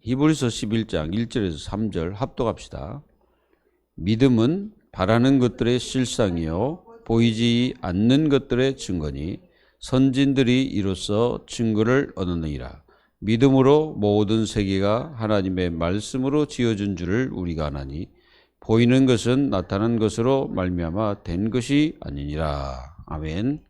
히브리서 11장 1절에서 3절 합독합시다. 믿음은 바라는 것들의 실상이요 보이지 않는 것들의 증거니 선진들이 이로써 증거를 얻었느니라. 믿음으로 모든 세계가 하나님의 말씀으로 지어진 줄을 우리가 아나니 보이는 것은 나타난 것으로 말미암아 된 것이 아니니라. 아멘.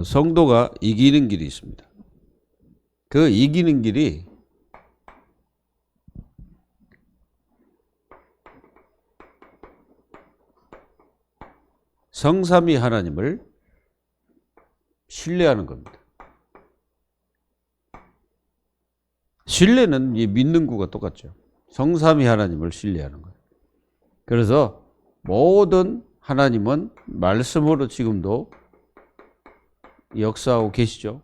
성도가 이기는 길이 있습니다. 그 이기는 길이 성삼위 하나님을 신뢰하는 겁니다. 신뢰는 이 믿는 구가 똑같죠. 성삼위 하나님을 신뢰하는 거예요. 그래서 모든 하나님은 말씀으로 지금도 역사하고 계시죠.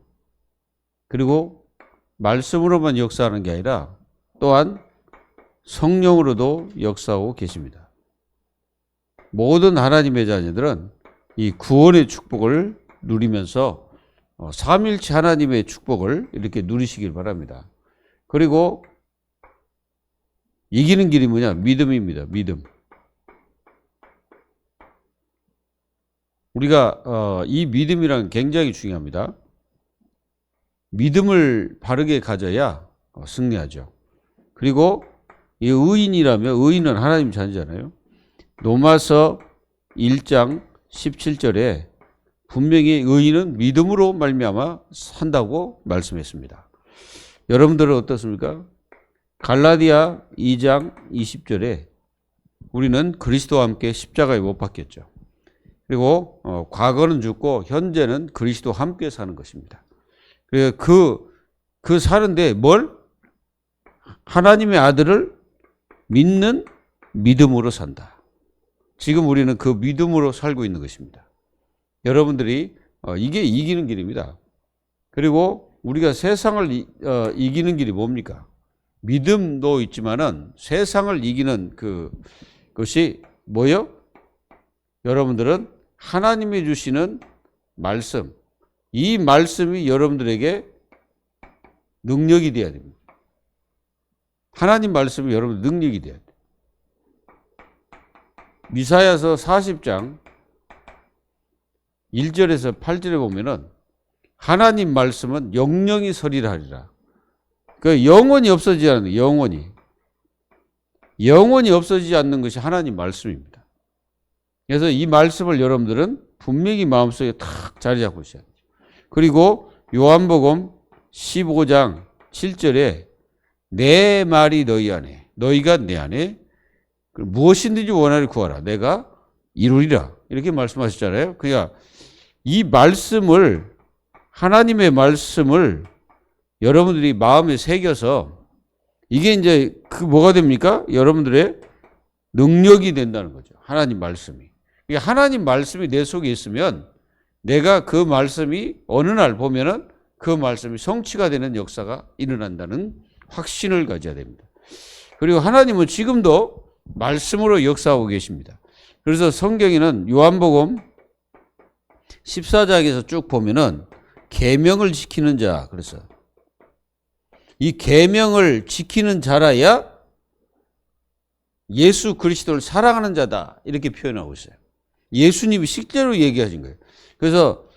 그리고 말씀으로만 역사하는 게 아니라 또한 성령으로도 역사하고 계십니다. 모든 하나님의 자녀들은 이 구원의 축복을 누리면서 삼일체 하나님의 축복을 이렇게 누리시길 바랍니다. 그리고 이기는 길이 뭐냐? 믿음입니다. 믿음. 우리가 이 믿음이란 굉장히 중요합니다. 믿음을 바르게 가져야 승리하죠. 그리고 이 의인이라면 의인은 하나님 자녀잖아요. 로마서 1장 17절에 분명히 의인은 믿음으로 말미암아 산다고 말씀했습니다. 여러분들은 어떻습니까? 갈라디아 2장 20절에 우리는 그리스도와 함께 십자가에 못 박혔죠. 그리고 과거는 죽고 현재는 그리스도와 함께 사는 것입니다. 그 사는데 뭘? 하나님의 아들을 믿는 믿음으로 산다. 지금 우리는 그 믿음으로 살고 있는 것입니다. 여러분들이 이게 이기는 길입니다. 그리고 우리가 세상을 이기는 길이 뭡니까? 믿음도 있지만은 세상을 이기는 그것이 뭐예요? 여러분들은 하나님이 주시는 말씀, 이 말씀이 여러분들에게 능력이 되어야 됩니다. 하나님 말씀이 여러분 능력이 되어야 돼요. 미사야서 40장 1절에서 8절에 보면은 하나님 말씀은 영영이 서리라 하리라. 그 영원히 없어지지 않는 영원히 없어지지 않는 것이 하나님 말씀입니다. 그래서 이 말씀을 여러분들은 분명히 마음속에 탁 자리 잡고 있어야 돼요. 그리고 요한복음 15장 7절에 내 말이 너희 안에, 너희가 내 안에 무엇이든지 원하를 구하라. 내가 이루리라. 이렇게 말씀하셨잖아요. 그러니까 이 말씀을, 하나님의 말씀을 여러분들이 마음에 새겨서 이게 이제 뭐가 됩니까? 여러분들의 능력이 된다는 거죠. 하나님 말씀이. 그러니까 하나님 말씀이 내 속에 있으면 내가 그 말씀이 어느 날 보면은 그 말씀이 성취가 되는 역사가 일어난다는 확신을 가져야 됩니다. 그리고 하나님은 지금도 말씀으로 역사하고 계십니다. 그래서 성경에는 요한복음 14장에서 쭉 보면은 계명을 지키는 자, 그래서 이 계명을 지키는 자라야 예수 그리스도를 사랑하는 자다, 이렇게 표현하고 있어요. 예수님이 실제로 얘기하신 거예요. 그래서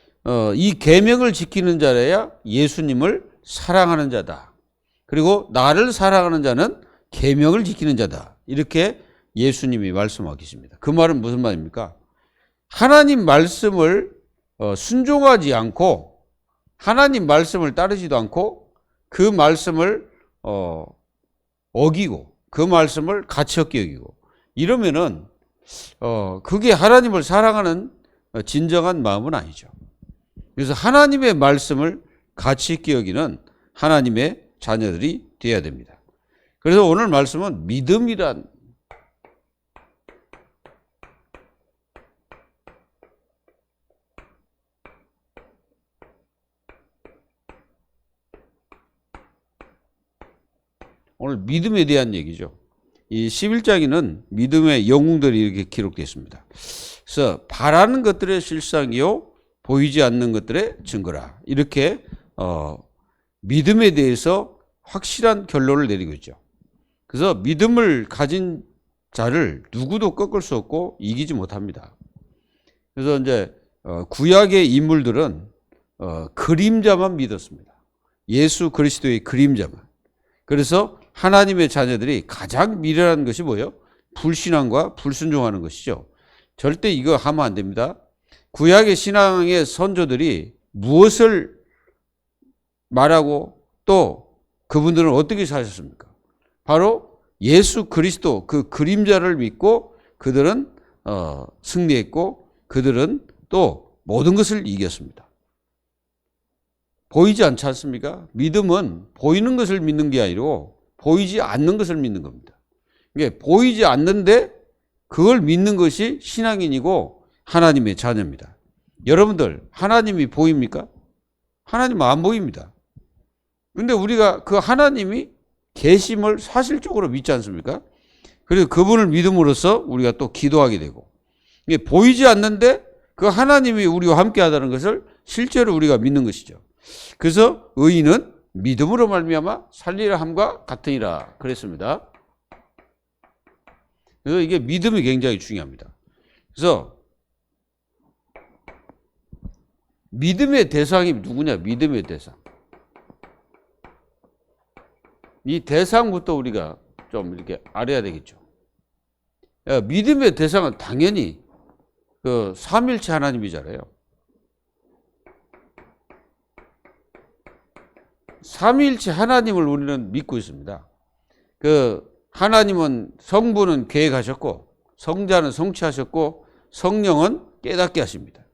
이 계명을 지키는 자라야 예수님을 사랑하는 자다. 그리고 나를 사랑하는 자는 계명을 지키는 자다. 이렇게 예수님이 말씀하고 계십니다. 그 말은 무슨 말입니까? 하나님 말씀을 순종하지 않고 하나님 말씀을 따르지도 않고 그 말씀을 어기고 그 말씀을 가치 없게 여기고 이러면은 그게 하나님을 사랑하는 진정한 마음은 아니죠. 그래서 하나님의 말씀을 가치 있게 여기는 하나님의 자녀들이 되어야 됩니다. 그래서 오늘 말씀은 믿음이란 오늘 믿음에 대한 얘기죠. 이 11장에는 믿음의 영웅들이 이렇게 기록되어 있습니다. 그래서 바라는 것들의 실상이요 보이지 않는 것들의 증거라. 이렇게 믿음에 대해서 확실한 결론을 내리고 있죠. 그래서 믿음을 가진 자를 누구도 꺾을 수 없고 이기지 못합니다. 그래서 이제 구약의 인물들은 그림자만 믿었습니다. 예수 그리스도의 그림자만. 그래서 하나님의 자녀들이 가장 미련한 것이 뭐예요? 불신앙과 불순종하는 것이죠. 절대 이거 하면 안 됩니다. 구약의 신앙의 선조들이 무엇을 말하고 또 그분들은 어떻게 사셨습니까? 바로 예수 그리스도 그 그림자를 믿고 그들은 승리했고 그들은 또 모든 것을 이겼습니다. 보이지 않지 않습니까? 믿음은 보이는 것을 믿는 게 아니고 보이지 않는 것을 믿는 겁니다. 이게 보이지 않는데 그걸 믿는 것이 신앙인이고 하나님의 자녀입니다. 여러분들 하나님이 보입니까? 하나님은 안 보입니다. 근데 우리가 그 하나님이 계심을 사실적으로 믿지 않습니까? 그래서 그분을 믿음으로써 우리가 또 기도하게 되고 이게 보이지 않는데 그 하나님이 우리와 함께 하다는 것을 실제로 우리가 믿는 것이죠. 그래서 의인은 믿음으로 말미암아 살리라 함과 같으니라 그랬습니다. 그래서 이게 믿음이 굉장히 중요합니다. 그래서 믿음의 대상이 누구냐? 믿음의 대상. 이 대상부터 우리가 좀 이렇게 알아야 되겠죠. 믿음의 대상은 당연히 그 삼일체 하나님이잖아요. 삼위일체 하나님을 우리는 믿고 있습니다. 그 하나님은 성부는 계획하셨고 성자는 성취하셨고 성령은 깨닫게 하십니다.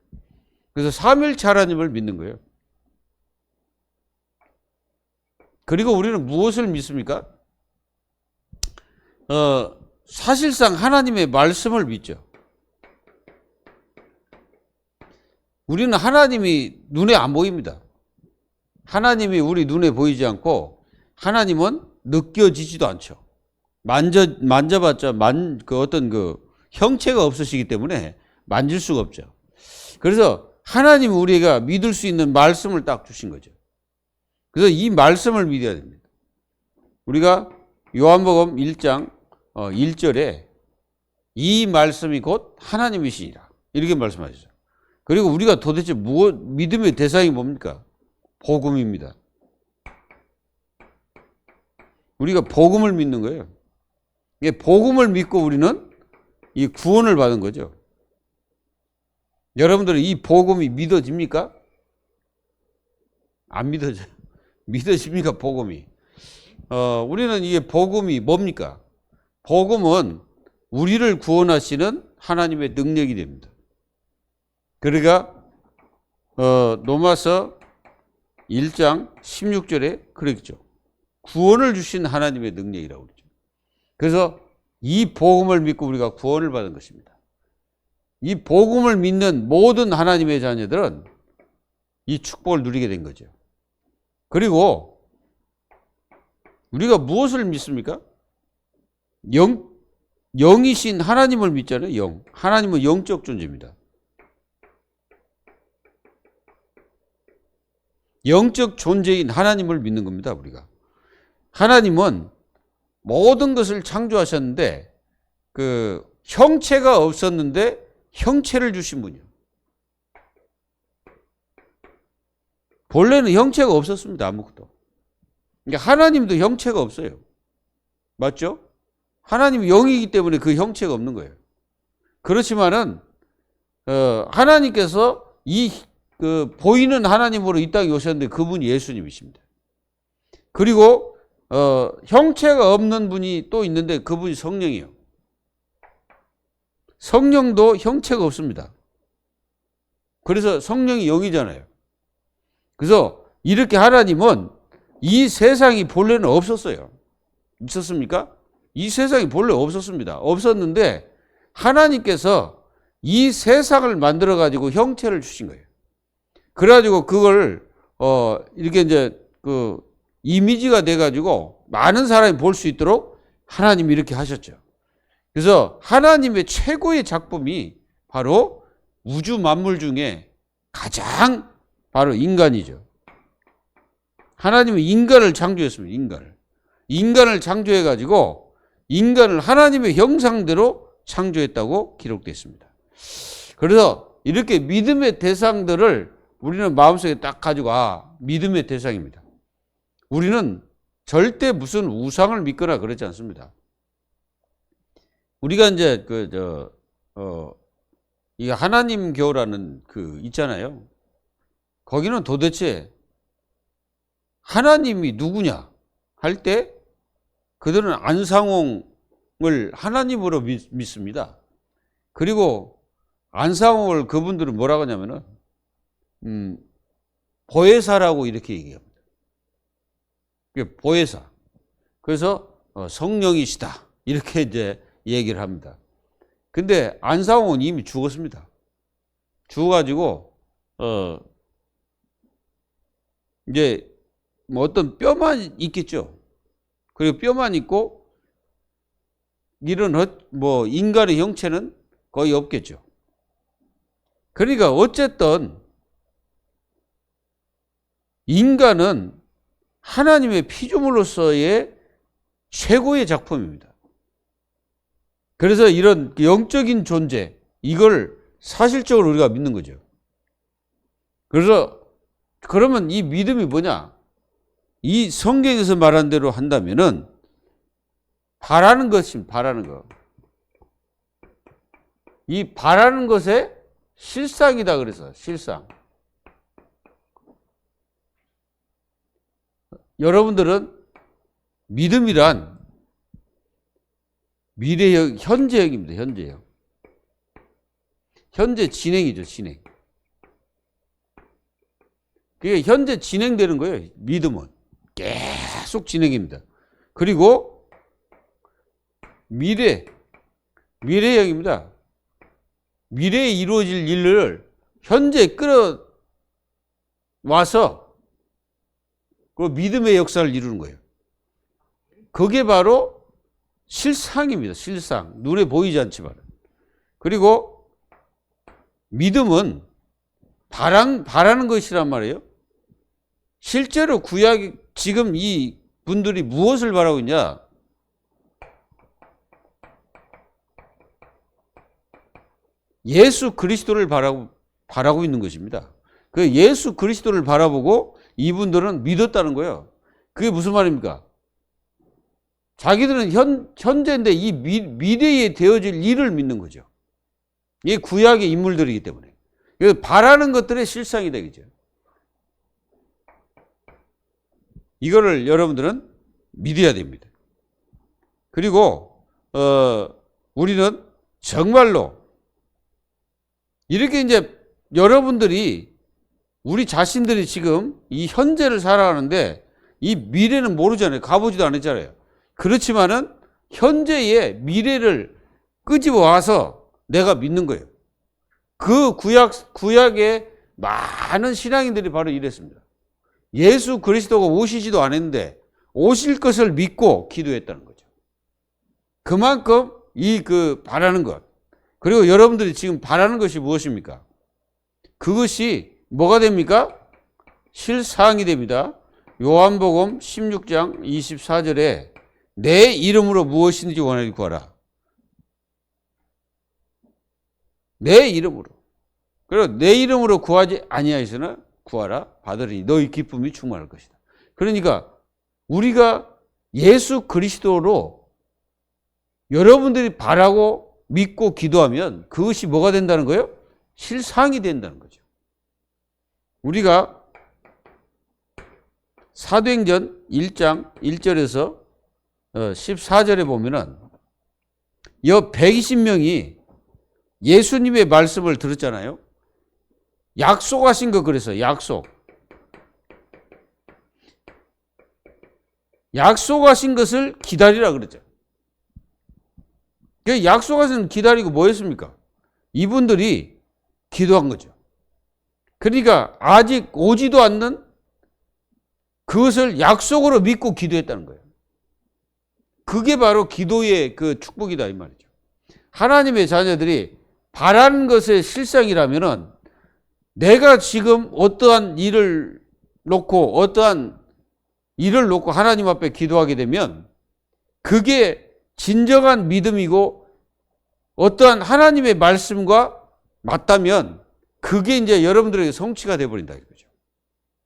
그래서 삼위일체 하나님을 믿는 거예요. 그리고 우리는 무엇을 믿습니까? 사실상 하나님의 말씀을 믿죠. 우리는 하나님이 눈에 안 보입니다. 하나님이 우리 눈에 보이지 않고 하나님은 느껴지지도 않죠. 만져봤자 어떤 그 형체가 없으시기 때문에 만질 수가 없죠. 그래서 하나님 우리가 믿을 수 있는 말씀을 딱 주신 거죠. 그래서 이 말씀을 믿어야 됩니다. 우리가 요한복음 1장 1절에 이 말씀이 곧 하나님이시니라 이렇게 말씀하셨죠. 그리고 우리가 도대체 믿음의 대상이 뭡니까? 복음입니다. 우리가 복음을 믿는 거예요. 이게 복음을 믿고 우리는 이 구원을 받은 거죠. 여러분들은 이 복음이 믿어집니까? 안 믿어져요. 믿어집니까? 복음이. 우리는 이게 복음이 뭡니까? 복음은 우리를 구원하시는 하나님의 능력이 됩니다. 그러니까 로마서 1장 16절에 그랬죠. 구원을 주신 하나님의 능력이라고 그러죠. 그래서 이 복음을 믿고 우리가 구원을 받은 것입니다. 이 복음을 믿는 모든 하나님의 자녀들은 이 축복을 누리게 된 거죠. 그리고 우리가 무엇을 믿습니까? 영이신 하나님을 믿잖아요. 영. 하나님은 영적 존재입니다. 영적 존재인 하나님을 믿는 겁니다. 우리가. 하나님은 모든 것을 창조하셨는데 그 형체가 없었는데 형체를 주신 분이요. 본래는 형체가 없었습니다. 아무것도. 그러니까 하나님도 형체가 없어요. 맞죠? 하나님이 영이기 때문에 그 형체가 없는 거예요. 그렇지만은 하나님께서 그 보이는 하나님으로 이 땅에 오셨는데 그분이 예수님이십니다. 그리고 형체가 없는 분이 또 있는데 그분이 성령이에요. 성령도 형체가 없습니다. 그래서 성령이 영이잖아요. 그래서 이렇게 하나님은 이 세상이 본래는 없었어요. 있었습니까? 이 세상이 본래 없었습니다. 없었는데 하나님께서 이 세상을 만들어 가지고 형체를 주신 거예요. 그래가지고 그걸 이렇게 이제 그 이미지가 돼가지고 많은 사람이 볼 수 있도록 하나님이 이렇게 하셨죠. 그래서 하나님의 최고의 작품이 바로 우주 만물 중에 가장 바로 인간이죠. 하나님은 인간을 창조했습니다. 인간을 창조해가지고 인간을 하나님의 형상대로 창조했다고 기록되어 있습니다. 그래서 이렇게 믿음의 대상들을 우리는 마음속에 딱 가지고 믿음의 대상입니다. 우리는 절대 무슨 우상을 믿거나 그러지 않습니다. 우리가 이제 이 하나님교라는 있잖아요. 거기는 도대체 하나님이 누구냐 할 때 그들은 안상홍을 하나님으로 믿습니다. 그리고 안상홍을 그분들은 뭐라고 하냐면은 보혜사라고 이렇게 얘기합니다. 보혜사. 그래서 성령이시다 이렇게 이제 얘기를 합니다. 근데 안상홍은 이미 죽었습니다. 죽어가지고 이제 뭐 어떤 뼈만 있겠죠. 그리고 뼈만 있고 이런 뭐 인간의 형체는 거의 없겠죠. 그러니까 어쨌든 인간은 하나님의 피조물로서의 최고의 작품입니다. 그래서 이런 영적인 존재, 이걸 사실적으로 우리가 믿는 거죠. 그래서 그러면 이 믿음이 뭐냐? 이 성경에서 말한 대로 한다면은 바라는 것입니다. 바라는 것. 이 바라는 것의 실상이다 그래서 실상. 여러분들은 믿음이란 미래형, 현재형입니다. 현재형. 현재 진행이죠. 진행. 그게 현재 진행되는 거예요. 믿음은. 계속 진행입니다. 그리고 미래형입니다. 미래에 이루어질 일을 현재 끌어와서 그 믿음의 역사를 이루는 거예요. 그게 바로 실상입니다. 실상. 눈에 보이지 않지만. 그리고 믿음은 바라는 것이란 말이에요. 실제로 구약이 지금 이 분들이 무엇을 바라고 있냐? 예수 그리스도를 바라고 있는 것입니다. 그 예수 그리스도를 바라보고 이분들은 믿었다는 거예요. 그게 무슨 말입니까? 자기들은 현재인데 이 미래에 되어질 일을 믿는 거죠. 이게 구약의 인물들이기 때문에. 그래서 바라는 것들의 실상이 되겠죠. 이거를 여러분들은 믿어야 됩니다. 그리고 우리는 정말로 이렇게 이제 여러분들이 우리 자신들이 지금 이 현재를 살아가는데 이 미래는 모르잖아요. 가보지도 않았잖아요. 그렇지만은 현재의 미래를 끄집어 와서 내가 믿는 거예요. 그 구약의 많은 신앙인들이 바로 이랬습니다. 예수 그리스도가 오시지도 않았는데 오실 것을 믿고 기도했다는 거죠. 그만큼 바라는 것. 그리고 여러분들이 지금 바라는 것이 무엇입니까? 그것이 뭐가 됩니까? 실상이 됩니다. 요한복음 16장 24절에 내 이름으로 무엇인지 원하니 구하라. 내 이름으로. 그리고 내 이름으로 구하지 아니하였으나 구하라 받으리니 너희 기쁨이 충만할 것이다. 그러니까 우리가 예수 그리스도로 여러분들이 바라고 믿고 기도하면 그것이 뭐가 된다는 거예요? 실상이 된다는 거죠. 우리가 사도행전 1장 1절에서 14절에 보면은 이 120명이 예수님의 말씀을 들었잖아요. 약속하신 거 그래서 약속하신 것을 기다리라 그랬죠. 그 약속하신 기다리고 뭐 했습니까? 이분들이 기도한 거죠. 그러니까 아직 오지도 않는 그것을 약속으로 믿고 기도했다는 거예요. 그게 바로 기도의 그 축복이다 이 말이죠. 하나님의 자녀들이 바라는 것의 실상이라면은 내가 지금 어떠한 일을 놓고 하나님 앞에 기도하게 되면 그게 진정한 믿음이고 어떠한 하나님의 말씀과 맞다면 그게 이제 여러분들에게 성취가 되어버린다 이거죠.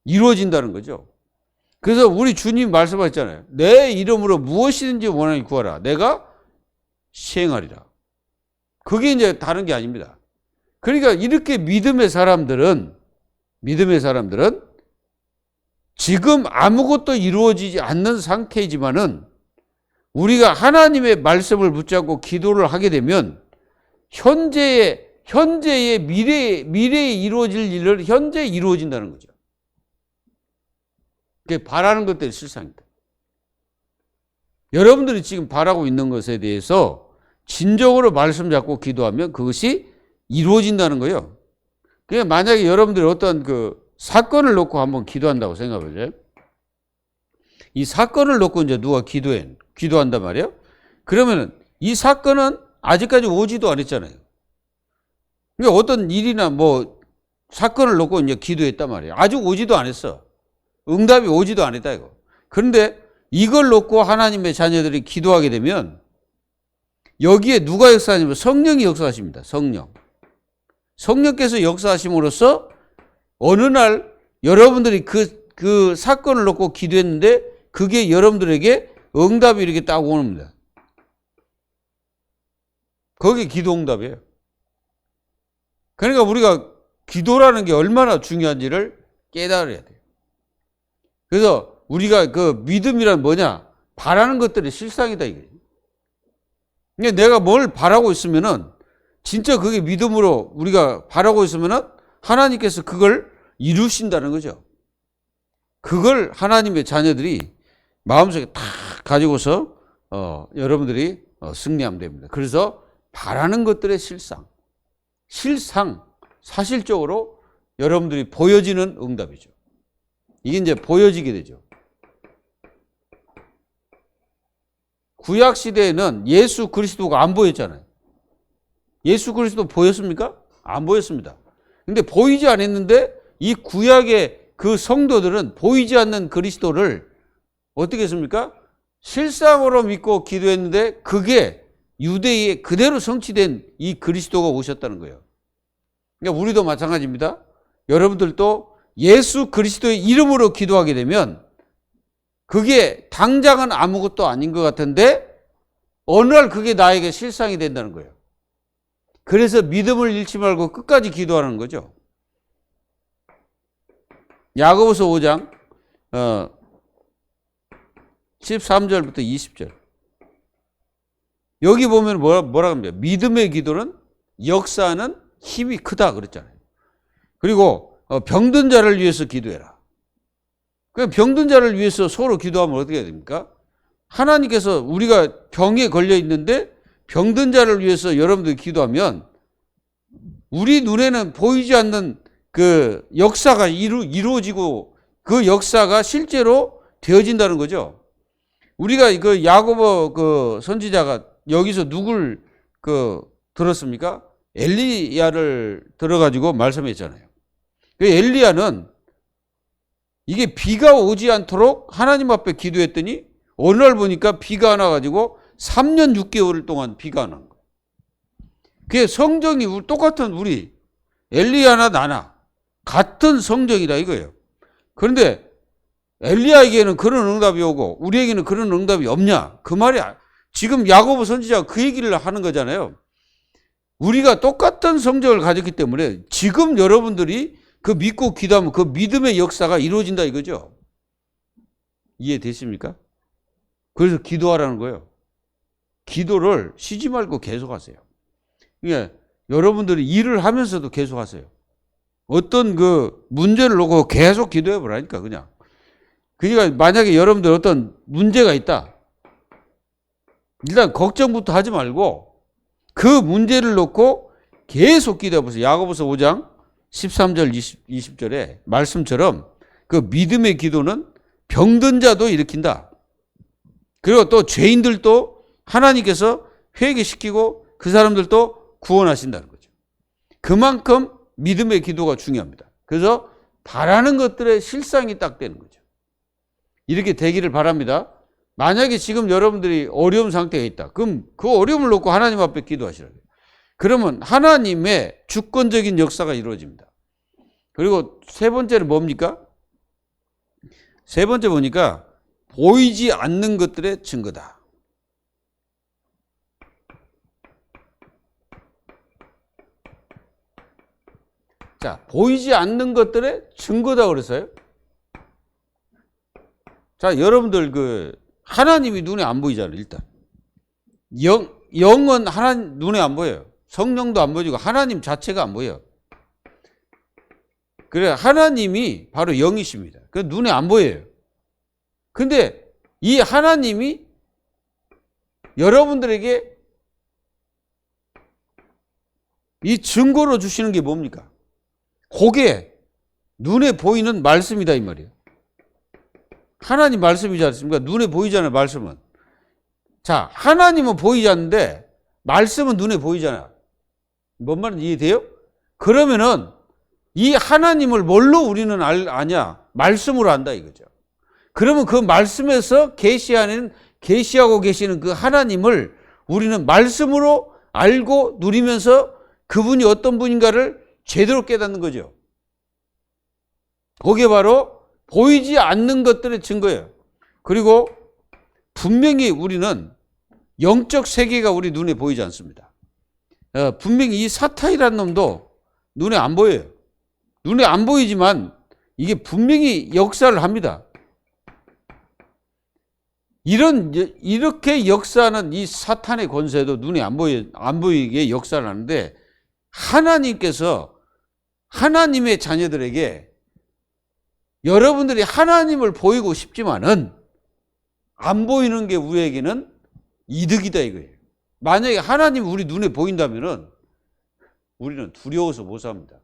이루어진다는 거죠. 그래서 우리 주님 말씀하셨잖아요. 내 이름으로 무엇이든지 원하니 구하라. 내가 시행하리라. 그게 이제 다른 게 아닙니다. 그러니까 이렇게 믿음의 사람들은 지금 아무것도 이루어지지 않는 상태이지만은 우리가 하나님의 말씀을 붙잡고 기도를 하게 되면 현재의 미래에 이루어질 일을 현재에 이루어진다는 거죠. 그게 바라는 것들이 실상이다. 여러분들이 지금 바라고 있는 것에 대해서 진정으로 말씀 잡고 기도하면 그것이 이루어진다는 거예요. 그러니까 만약에 여러분들이 어떤 그 사건을 놓고 한번 기도한다고 생각해보세요. 이 사건을 놓고 이제 누가 기도한단 말이에요. 그러면은 이 사건은 아직까지 오지도 않았잖아요. 그러니까 어떤 일이나 뭐 사건을 놓고 이제 기도했단 말이에요. 아직 오지도 않았어. 응답이 오지도 않았다 이거. 그런데 이걸 놓고 하나님의 자녀들이 기도하게 되면 여기에 누가 역사하냐면 성령이 역사하십니다. 성령께서 역사하심으로써 어느 날 여러분들이 그 사건을 놓고 기도했는데 그게 여러분들에게 응답이 이렇게 딱 옵니다. 그게 기도 응답이에요. 그러니까 우리가 기도라는 게 얼마나 중요한지를 깨달아야 돼요. 그래서 우리가 그 믿음이란 뭐냐? 바라는 것들이 실상이다 이게. 그러니까 내가 뭘 바라고 있으면은 진짜 그게 믿음으로 우리가 바라고 있으면은 하나님께서 그걸 이루신다는 거죠. 그걸 하나님의 자녀들이 마음속에 다 가지고서 여러분들이 승리하면 됩니다. 그래서 바라는 것들의 사실적으로 여러분들이 보여지는 응답이죠. 이게 이제 보여지게 되죠. 구약 시대에는 예수 그리스도가 안 보였잖아요. 예수 그리스도 보였습니까? 안 보였습니다. 근데 보이지 않았는데 이 구약의 그 성도들은 보이지 않는 그리스도를 어떻게 했습니까? 실상으로 믿고 기도했는데 그게 유대에 그대로 성취된 이 그리스도가 오셨다는 거예요. 그러니까 우리도 마찬가지입니다. 여러분들도 예수 그리스도의 이름으로 기도하게 되면 그게 당장은 아무것도 아닌 것 같은데 어느 날 그게 나에게 실상이 된다는 거예요. 그래서 믿음을 잃지 말고 끝까지 기도하는 거죠. 야고보서 5장 13절부터 20절. 여기 보면 뭐라 합니까? 믿음의 기도는 역사하는 힘이 크다 그랬잖아요. 그리고 병든 자를 위해서 기도해라. 그럼 병든 자를 위해서 서로 기도하면 어떻게 해야 됩니까? 하나님께서 우리가 병에 걸려 있는데 병든 자를 위해서 여러분들이 기도하면 우리 눈에는 보이지 않는 그 역사가 이루어지고 그 역사가 실제로 되어진다는 거죠. 우리가 그 야고보 그 선지자가 여기서 누굴 들었습니까? 엘리야를 들어가지고 말씀했잖아요. 그 엘리야는 이게 비가 오지 않도록 하나님 앞에 기도했더니 어느 날 보니까 비가 안 와가지고 3년 6개월 동안 비가 안 온 거예요. 그게 성정이 똑같은 우리 엘리야나 나나 같은 성정이다 이거예요. 그런데 엘리야에게는 그런 응답이 오고 우리에게는 그런 응답이 없냐? 그 말이 지금 야고보 선지자가 그 얘기를 하는 거잖아요. 우리가 똑같은 성정을 가졌기 때문에 지금 여러분들이 그 믿고 기도하면 그 믿음의 역사가 이루어진다 이거죠. 이해되십니까? 그래서 기도하라는 거예요. 기도를 쉬지 말고 계속하세요. 그러니까 여러분들이 일을 하면서도 계속하세요. 어떤 그 문제를 놓고 계속 기도해 보라니까 그냥. 그러니까 만약에 여러분들 어떤 문제가 있다. 일단 걱정부터 하지 말고 그 문제를 놓고 계속 기도해 보세요. 야고보서 5장 13절 20절에 말씀처럼 그 믿음의 기도는 병든 자도 일으킨다. 그리고 또 죄인들도 하나님께서 회개시키고 그 사람들도 구원하신다는 거죠. 그만큼 믿음의 기도가 중요합니다. 그래서 바라는 것들의 실상이 딱 되는 거죠. 이렇게 되기를 바랍니다. 만약에 지금 여러분들이 어려운 상태에 있다. 그럼 그 어려움을 놓고 하나님 앞에 기도하시라고요. 그러면 하나님의 주권적인 역사가 이루어집니다. 그리고 세 번째는 뭡니까? 세 번째 보니까 보이지 않는 것들의 증거다. 자, 보이지 않는 것들의 증거다 그랬어요. 자, 여러분들 하나님이 눈에 안 보이잖아요, 일단. 영은 하나님 눈에 안 보여요. 성령도 안 보이고 하나님 자체가 안 보여요. 그래, 하나님이 바로 영이십니다. 그 눈에 안 보여요. 근데 이 하나님이 여러분들에게 이 증거로 주시는 게 뭡니까? 그게 눈에 보이는 말씀이다 이 말이에요. 하나님 말씀이지 않습니까? 눈에 보이잖아요, 말씀은. 자, 하나님은 보이지 않는데 말씀은 눈에 보이잖아. 뭔 말인지 이해돼요? 그러면은 이 하나님을 뭘로 우리는 아냐? 말씀으로 안다 이거죠. 그러면 그 말씀에서 계시하고 계시는 그 하나님을 우리는 말씀으로 알고 누리면서 그분이 어떤 분인가를 제대로 깨닫는 거죠. 그게 바로 보이지 않는 것들의 증거예요. 그리고 분명히 우리는 영적 세계가 우리 눈에 보이지 않습니다. 분명히 이 사탄이라는 놈도 눈에 안 보여요. 눈에 안 보이지만 이게 분명히 역사를 합니다. 이렇게 역사하는 이 사탄의 권세도 눈에 안 보이게 역사를 하는데 하나님께서 하나님의 자녀들에게 여러분들이 하나님을 보이고 싶지만은 안 보이는 게 우리에게는 이득이다 이거예요. 만약에 하나님 우리 눈에 보인다면은 우리는 두려워서 못 삽니다.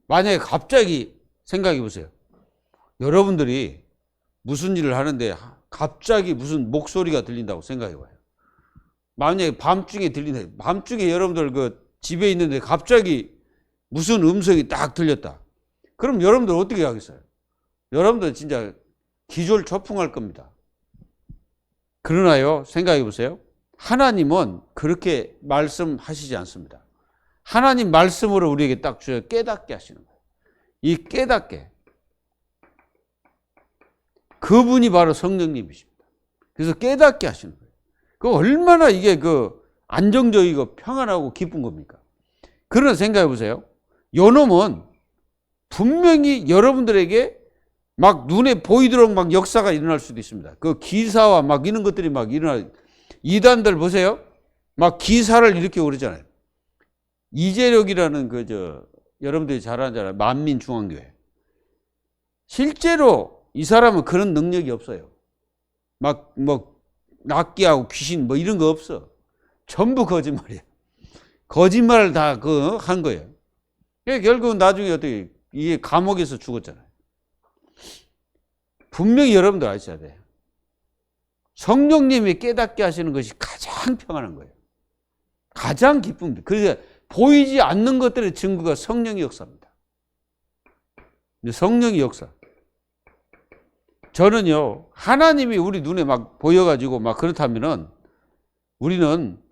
만약에 갑자기 생각해 보세요. 여러분들이 무슨 일을 하는데 갑자기 무슨 목소리가 들린다고 생각해 봐요. 만약에 밤중에 들린다. 밤중에 여러분들 집에 있는데 갑자기 무슨 음성이 딱 들렸다. 그럼 여러분들 어떻게 하겠어요? 여러분들 진짜 기절초풍할 겁니다. 그러나요, 생각해 보세요. 하나님은 그렇게 말씀하시지 않습니다. 하나님 말씀으로 우리에게 딱 주어 깨닫게 하시는 거예요. 이 깨닫게. 그분이 바로 성령님이십니다. 그래서 깨닫게 하시는 거예요. 그 얼마나 이게 안정적이고 평안하고 기쁜 겁니까? 그러나 생각해 보세요. 요놈은 분명히 여러분들에게 막 눈에 보이도록 막 역사가 일어날 수도 있습니다. 그 기사와 막 이런 것들이 막 이단들 보세요. 막 기사를 일으키고 그러잖아요. 이재력이라는 여러분들이 잘 아잖아요. 만민중앙교회. 실제로 이 사람은 그런 능력이 없어요. 낚기하고 귀신 이런 거 없어. 전부 거짓말이에요. 거짓말을 다 한 거예요. 결국은 나중에 어떻게 이게 감옥에서 죽었잖아요. 분명히 여러분들 아셔야 돼요. 성령님이 깨닫게 하시는 것이 가장 평안한 거예요. 가장 기쁩니다. 그래서 보이지 않는 것들의 증거가 성령의 역사입니다. 성령의 역사. 저는요, 하나님이 우리 눈에 막 보여가지고 막 그렇다면은 우리는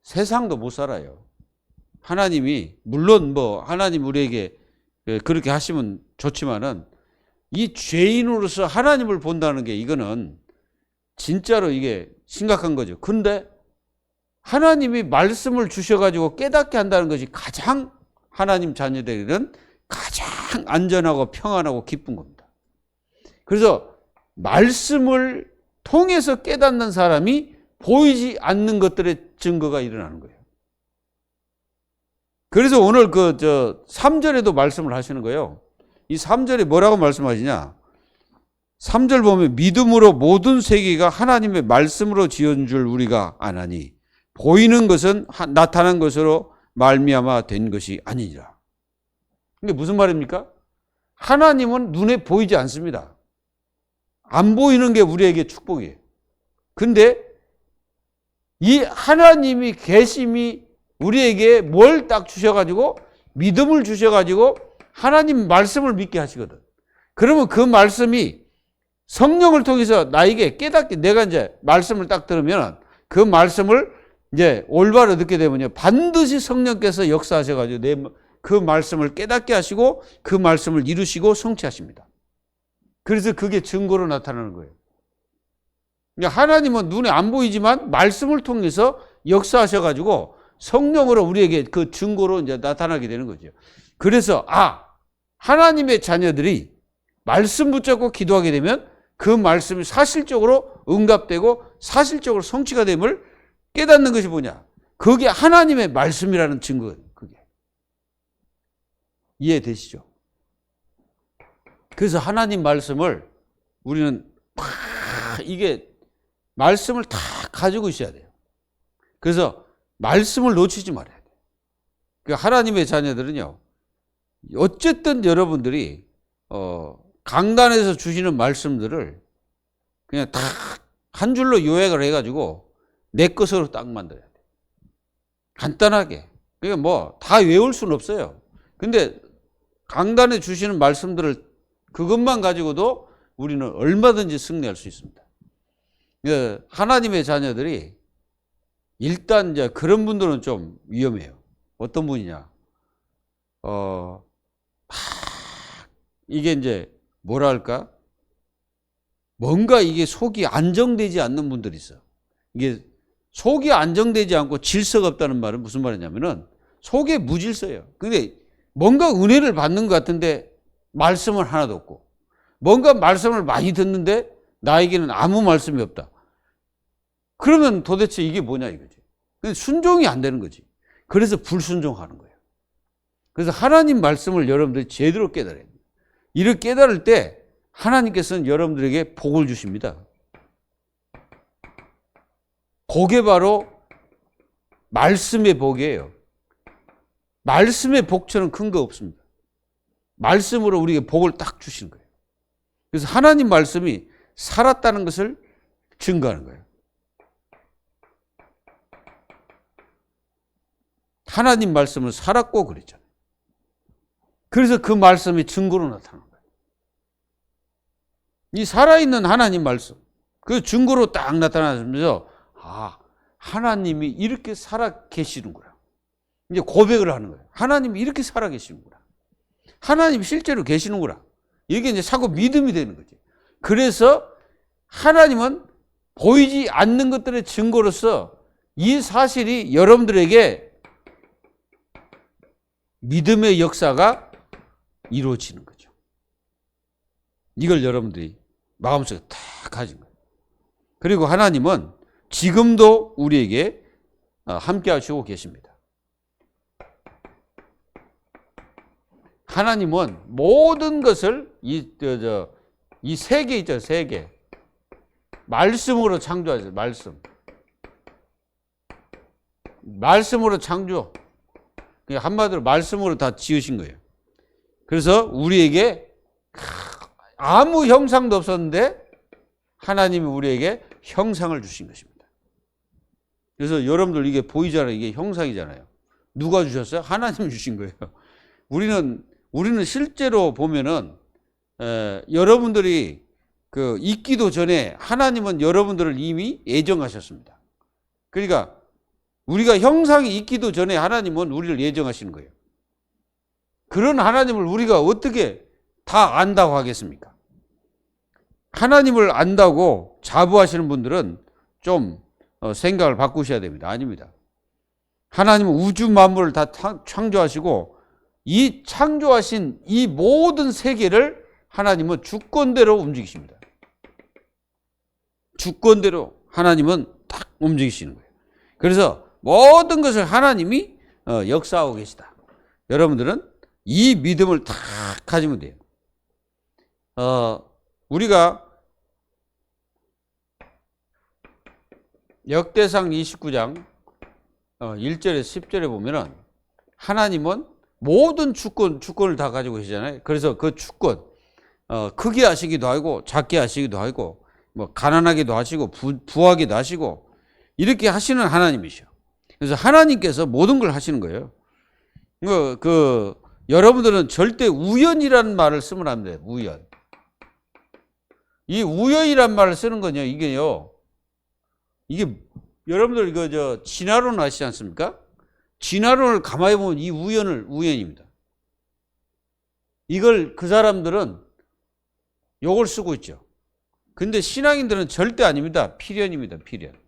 세상도 못 살아요. 하나님이, 물론 하나님 우리에게 그렇게 하시면 좋지만은 이 죄인으로서 하나님을 본다는 게 이거는 진짜로 이게 심각한 거죠. 근데 하나님이 말씀을 주셔가지고 깨닫게 한다는 것이 가장 하나님 자녀들에게는 가장 안전하고 평안하고 기쁜 겁니다. 그래서 말씀을 통해서 깨닫는 사람이 보이지 않는 것들의 증거가 일어나는 거예요. 그래서 오늘 3절에도 말씀을 하시는 거예요. 이 3절에 뭐라고 말씀하시냐? 3절 보면 믿음으로 모든 세계가 하나님의 말씀으로 지은 줄 우리가 아나니 보이는 것은 나타난 것으로 말미암아 된 것이 아니니라. 이게 무슨 말입니까? 하나님은 눈에 보이지 않습니다. 안 보이는 게 우리에게 축복이에요. 근데 이 하나님이 계심이 우리에게 뭘 딱 주셔가지고 믿음을 주셔가지고 하나님 말씀을 믿게 하시거든. 그러면 그 말씀이 성령을 통해서 나에게 깨닫게, 내가 이제 말씀을 딱 들으면 그 말씀을 이제 올바로 듣게 되면요, 반드시 성령께서 역사하셔가지고 그 말씀을 깨닫게 하시고 그 말씀을 이루시고 성취하십니다. 그래서 그게 증거로 나타나는 거예요. 그러니까 하나님은 눈에 안 보이지만 말씀을 통해서 역사하셔가지고 성령으로 우리에게 그 증거로 이제 나타나게 되는 거죠. 그래서 하나님의 자녀들이 말씀 붙잡고 기도하게 되면 그 말씀이 사실적으로 응답되고 사실적으로 성취가 됨을 깨닫는 것이 뭐냐? 그게 하나님의 말씀이라는 증거예요. 그게 이해되시죠? 그래서 하나님 말씀을 우리는 이게 말씀을 다 가지고 있어야 돼요. 그래서 말씀을 놓치지 말아야 돼요. 하나님의 자녀들은요, 어쨌든 여러분들이 강단에서 주시는 말씀들을 그냥 다 한 줄로 요약을 해가지고 내 것으로 딱 만들어야 돼요. 간단하게. 그러니까 뭐 다 외울 수는 없어요. 근데 강단에 주시는 말씀들을 그것만 가지고도 우리는 얼마든지 승리할 수 있습니다. 하나님의 자녀들이 일단 이제 그런 분들은 좀 위험해요. 어떤 분이냐? 이게 이제 뭐랄까? 뭔가 이게 속이 안정되지 않는 분들이 있어. 이게 속이 안정되지 않고 질서가 없다는 말은 무슨 말이냐면은 속에 무질서예요. 근데 뭔가 은혜를 받는 것 같은데 말씀은 하나도 없고, 뭔가 말씀을 많이 듣는데 나에게는 아무 말씀이 없다. 그러면 도대체 이게 뭐냐 이거지. 순종이 안 되는 거지. 그래서 불순종하는 거예요. 그래서 하나님 말씀을 여러분들이 제대로 깨달아야 돼요. 이를 깨달을 때 하나님께서는 여러분들에게 복을 주십니다. 그게 바로 말씀의 복이에요. 말씀의 복처럼 큰 거 없습니다. 말씀으로 우리에게 복을 딱 주시는 거예요. 그래서 하나님 말씀이 살았다는 것을 증거하는 거예요. 하나님 말씀은 살았고 그랬잖아요. 그래서 그 말씀이 증거로 나타나는 거예요. 이 살아있는 하나님 말씀, 그 증거로 딱 나타나면서 하나님이 이렇게 살아 계시는구나. 이제 고백을 하는 거예요. 하나님이 이렇게 살아 계시는구나. 하나님이 실제로 계시는구나. 이게 이제 자꾸 믿음이 되는 거지. 그래서 하나님은 보이지 않는 것들의 증거로서 이 사실이 여러분들에게 믿음의 역사가 이루어지는 거죠. 이걸 여러분들이 마음속에 다 가진 거예요. 그리고 하나님은 지금도 우리에게 함께 하시고 계십니다. 하나님은 모든 것을 이 세계 있죠, 세계. 말씀으로 창조하셨어요. 말씀으로 창조. 한마디로 말씀으로 다 지으신 거예요. 그래서 우리에게 아무 형상도 없었는데 하나님이 우리에게 형상을 주신 것입니다. 그래서 여러분들 이게 보이잖아요. 이게 형상이잖아요. 누가 주셨어요? 하나님이 주신 거예요. 우리는 실제로 보면은 여러분들이 있기도 전에 하나님은 여러분들을 이미 예정하셨습니다. 그러니까 우리가 형상이 있기도 전에 하나님은 우리를 예정하시는 거예요. 그런 하나님을 우리가 어떻게 다 안다고 하겠습니까? 하나님을 안다고 자부하시는 분들은 좀 생각을 바꾸셔야 됩니다. 아닙니다. 하나님은 우주 만물을 다 창조하시고 이 창조하신 이 모든 세계를 하나님은 주권대로 움직이십니다. 주권대로 하나님은 딱 움직이시는 거예요. 그래서 모든 것을 하나님이 역사하고 계시다. 여러분들은 이 믿음을 다 가지면 돼요. 우리가 역대상 29장 1절에서 10절에 보면은 하나님은 모든 주권을 다 가지고 계시잖아요. 그래서 그 주권 크게 하시기도 하고 작게 하시기도 하고 뭐 가난하게도 하시고 부하게도 하시고 이렇게 하시는 하나님이셔. 그래서 하나님께서 모든 걸 하시는 거예요. 여러분들은 절대 우연이라는 말을 쓰면 안 돼요. 우연. 이 우연이란 말을 쓰는 건요, 이게 여러분들 진화론 아시지 않습니까? 진화론을 가만히 보면 이 우연입니다. 이걸 그 사람들은 요걸 쓰고 있죠. 근데 신앙인들은 절대 아닙니다. 필연입니다. 필연.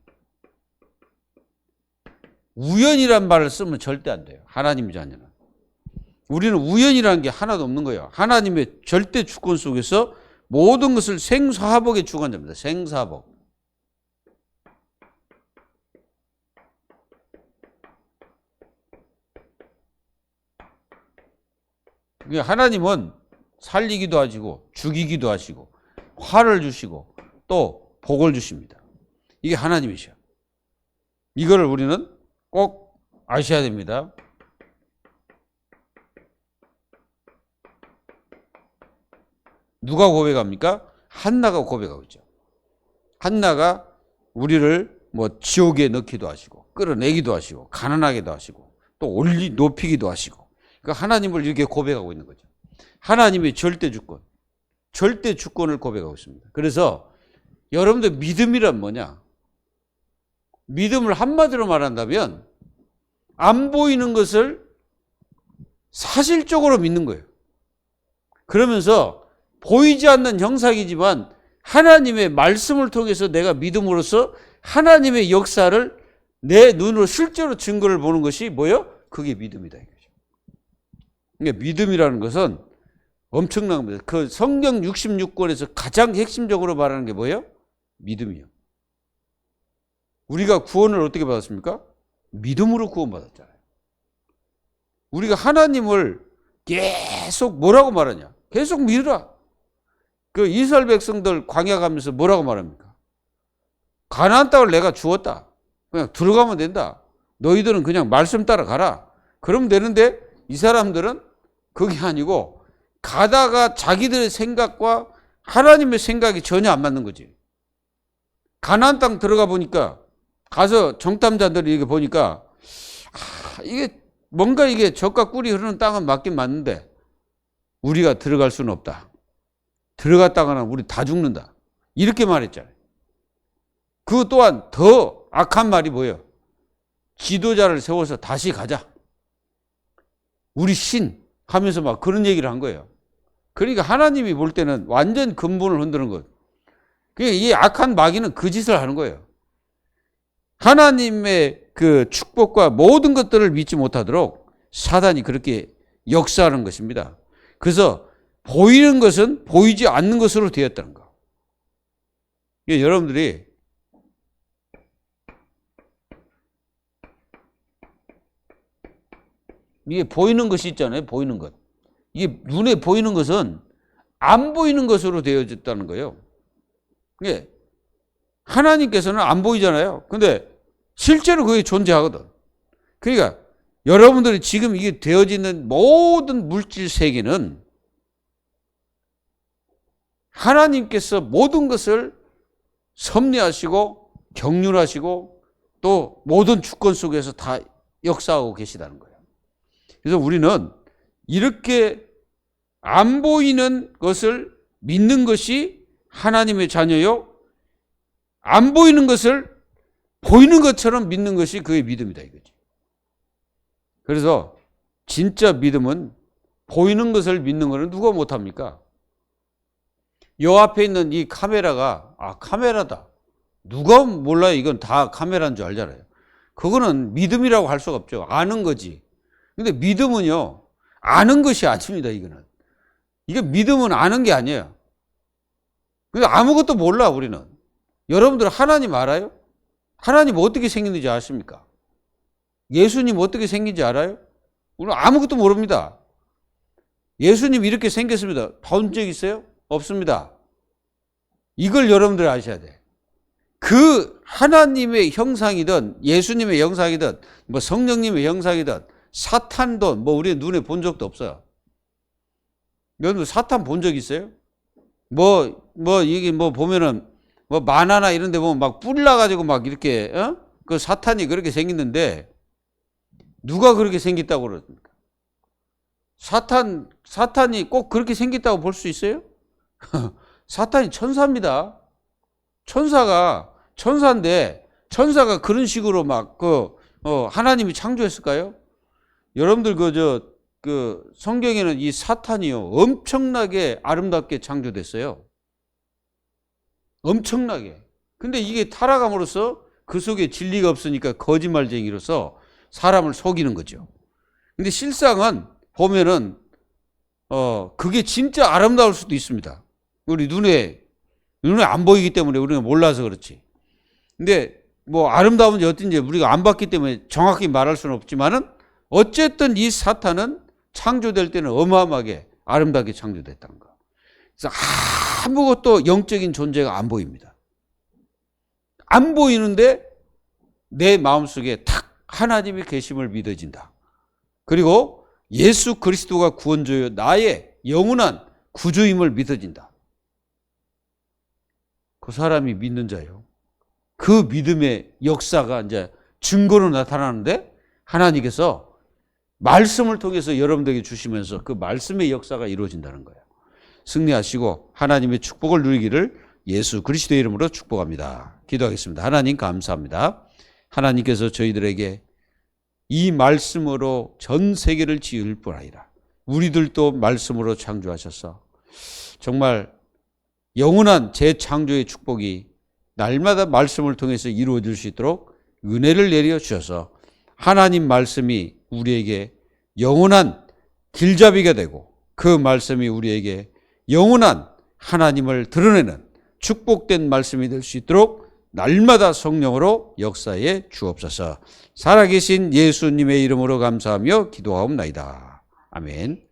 우연이란 말을 쓰면 절대 안 돼요. 하나님의 자녀는. 우리는 우연이라는 게 하나도 없는 거예요. 하나님의 절대 주권 속에서 모든 것을 생사화복에 주관합니다. 생사화복. 하나님은 살리기도 하시고 죽이기도 하시고 화를 주시고 또 복을 주십니다. 이게 하나님이셔. 이거를 우리는 꼭 아셔야 됩니다. 누가 고백합니까? 한나가 고백하고 있죠. 한나가 우리를 뭐 지옥에 넣기도 하시고 끌어내기도 하시고 가난하게도 하시고 또 높이기도 하시고 그러니까 하나님을 이렇게 고백하고 있는 거죠. 하나님의 절대 주권을 고백하고 있습니다. 그래서 여러분들 믿음이란 뭐냐? 믿음을 한마디로 말한다면 안 보이는 것을 사실적으로 믿는 거예요. 그러면서 보이지 않는 형상이지만 하나님의 말씀을 통해서 내가 믿음으로써 하나님의 역사를 내 눈으로 실제로 증거를 보는 것이 뭐예요? 그게 믿음이다 이거죠. 그러니까 믿음이라는 것은 엄청난 겁니다. 그 성경 66권에서 가장 핵심적으로 말하는 게 뭐예요? 믿음이요. 우리가 구원을 어떻게 받았습니까? 믿음으로 구원받았잖아요. 우리가 하나님을 계속 뭐라고 말하냐? 계속 믿으라. 그 이스라엘 백성들 광야 가면서 뭐라고 말합니까? 가나안 땅을 내가 주었다. 그냥 들어가면 된다. 너희들은 그냥 말씀 따라가라. 그러면 되는데 이 사람들은 그게 아니고 가다가 자기들의 생각과 하나님의 생각이 전혀 안 맞는 거지. 가나안 땅 들어가 보니까 가서 정탐자들이 이게 보니까 이게 뭔가 이게 젖과 꿀이 흐르는 땅은 맞긴 맞는데 우리가 들어갈 수는 없다. 들어갔다가는 우리 다 죽는다. 이렇게 말했잖아요. 그 또한 더 악한 말이 뭐예요? 지도자를 세워서 다시 가자. 우리 신 하면서 막 그런 얘기를 한 거예요. 그러니까 하나님이 볼 때는 완전 근본을 흔드는 것. 그러니까 이 악한 마귀는 그 짓을 하는 거예요. 하나님의 그 축복과 모든 것들을 믿지 못하도록 사단이 그렇게 역사하는 것입니다. 그래서 보이는 것은 보이지 않는 것으로 되었다는 거. 여러분들이 이게 보이는 것이 있잖아요. 보이는 것. 이게 눈에 보이는 것은 안 보이는 것으로 되어졌다는 거예요. 이게 하나님께서는 안 보이잖아요. 근데 실제로 그게 존재하거든. 그러니까 여러분들이 지금 이게 되어지는 모든 물질 세계는 하나님께서 모든 것을 섭리하시고 경륜하시고 또 모든 주권 속에서 다 역사하고 계시다는 거예요. 그래서 우리는 이렇게 안 보이는 것을 믿는 것이 하나님의 자녀요. 안 보이는 것을 보이는 것처럼 믿는 것이 그의 믿음이다 이거지. 그래서 진짜 믿음은 보이는 것을 믿는 것은 누가 못합니까? 요 앞에 있는 이 카메라가 카메라다. 누가 몰라요. 이건 다 카메라인 줄 알잖아요. 그거는 믿음이라고 할 수가 없죠. 아는 거지. 근데 믿음은요. 아는 것이 아닙니다. 이거는. 이게 믿음은 아는 게 아니에요. 그래서 아무것도 몰라 우리는. 여러분들 하나님 알아요? 하나님 어떻게 생겼는지 아십니까? 예수님 어떻게 생긴지 알아요? 우리는 아무것도 모릅니다. 예수님 이렇게 생겼습니다. 본 적 있어요? 없습니다. 이걸 여러분들이 아셔야 돼. 그 하나님의 형상이든 예수님의 형상이든 뭐 성령님의 형상이든 사탄도 뭐 우리 눈에 본 적도 없어요. 여러분 사탄 본 적 있어요? 이게 보면은 뭐 만화나 이런 데 보면 막 뿔 나가지고 막 이렇게, 그 사탄이 그렇게 생겼는데, 누가 그렇게 생겼다고 그럽니까? 사탄이 꼭 그렇게 생겼다고 볼 수 있어요? 사탄이 천사입니다. 천사인데, 천사가 그런 식으로 막, 하나님이 창조했을까요? 여러분들 성경에는 이 사탄이요, 엄청나게 아름답게 창조됐어요. 엄청나게. 근데 이게 타락함으로써 그 속에 진리가 없으니까 거짓말쟁이로서 사람을 속이는 거죠. 근데 실상은 보면은, 그게 진짜 아름다울 수도 있습니다. 우리 눈에 안 보이기 때문에 우리가 몰라서 그렇지. 근데 뭐 아름다운지 어떤지 우리가 안 봤기 때문에 정확히 말할 수는 없지만은 어쨌든 이 사탄은 창조될 때는 어마어마하게 아름답게 창조됐다는 거. 그래서 아무것도 영적인 존재가 안 보입니다. 안 보이는데 내 마음속에 탁 하나님의 계심을 믿어진다. 그리고 예수 그리스도가 구원자요 나의 영원한 구주임을 믿어진다. 그 사람이 믿는 자요. 그 믿음의 역사가 이제 증거로 나타나는데 하나님께서 말씀을 통해서 여러분들에게 주시면서 그 말씀의 역사가 이루어진다는 거예요. 승리하시고 하나님의 축복을 누리기를 예수 그리스도의 이름으로 축복합니다. 기도하겠습니다. 하나님 감사합니다. 하나님께서 저희들에게 이 말씀으로 전 세계를 지을 뿐 아니라 우리들도 말씀으로 창조하셔서 정말 영원한 재창조의 축복이 날마다 말씀을 통해서 이루어질 수 있도록 은혜를 내려 주셔서 하나님 말씀이 우리에게 영원한 길잡이가 되고 그 말씀이 우리에게 영원한 하나님을 드러내는 축복된 말씀이 될 수 있도록 날마다 성령으로 역사에 주옵소서. 살아계신 예수님의 이름으로 감사하며 기도하옵나이다. 아멘.